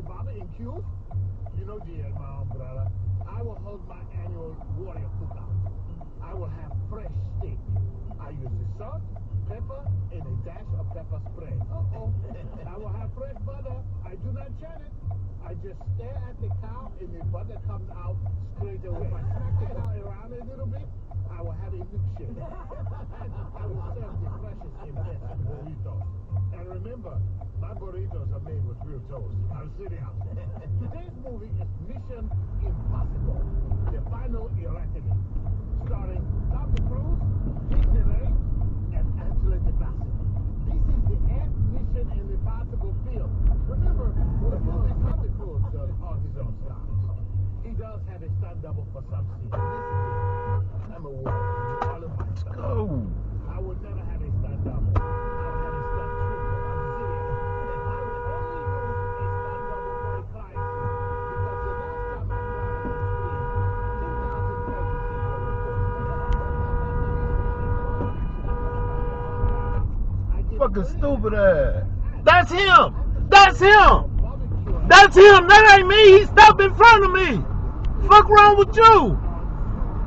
barber in queue? You know, dear, my brother, I will hold my annual warrior cookout. I will have fresh steak. I use the salt, pepper, and a dash of pepper spray. I will have fresh butter. I do not churn it. I just stare at the cow and the butter comes out straight away. If I smack the cow around a little bit, I will have a milkshake. I will serve the freshest and best burritos. And remember, my burritos are made with real toast. I'm serious. Today's movie is Mission Impossible, the final reckoning, starring Tom Cruise, Disney, and Angela Bassett. This is the 8th Mission Impossible film. Remember, the movie Tom Cruise does all his own stunts. He does have a stunt double for some scenes. I'm a warrior. All of my stuff. I would never have a stunt double. I would have a stunt triple. I'm serious. I would only use a stunt double for a crime scene. Because the last time I cried on screen, 10,000 pregnancies were reported. Fucking stupid ass. That's him. That's him. That's him. That ain't me. He stopped in front of me. Fuck wrong with you?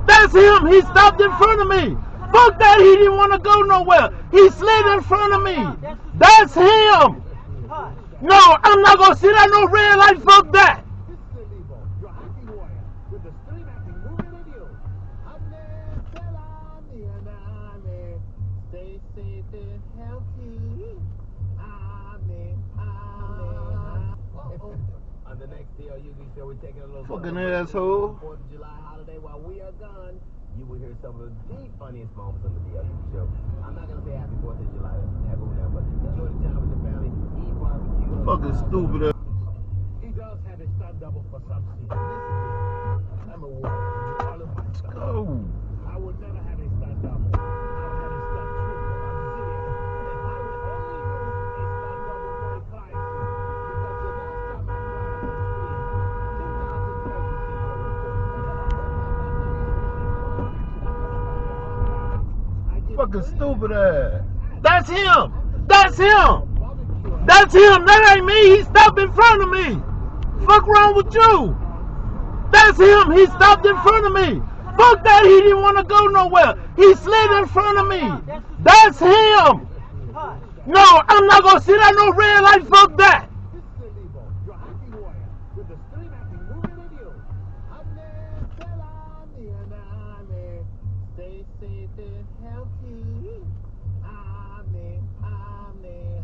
That's him. He stopped in front of me. Fuck that. He didn't want to go nowhere. He slid in front of me. That's him. No, I'm not going to sit at no red light. Fuck that. On the next DLUV show, we're taking a little Fucking asshole. 4th of July holiday. While we are gone, you will hear some of the funniest moments on the DLUV show. I'm not going to say happy 4th of July to everyone, but enjoy the time with your family, eat barbecue. Fucking stupid ass. He does have a stunt double for some scenes. I'm a warrior. All of my stuff. I would never have a stunt double. I would have a stunt triple. I'm serious. I would only use a stunt double for a crime scene. Because the last time I cried on screen, 10,000 pregnancies were reported. Fucking stupid ass. That's him. That's him. That's him. That ain't me. He stopped in front of me. Fuck wrong with you? That's him. He stopped in front of me. Fuck that. He didn't want to go nowhere. He slid in front of me. That's him. No, I'm not going to sit at no red light. Fuck that. Stay safe and healthy. Amen. Amen.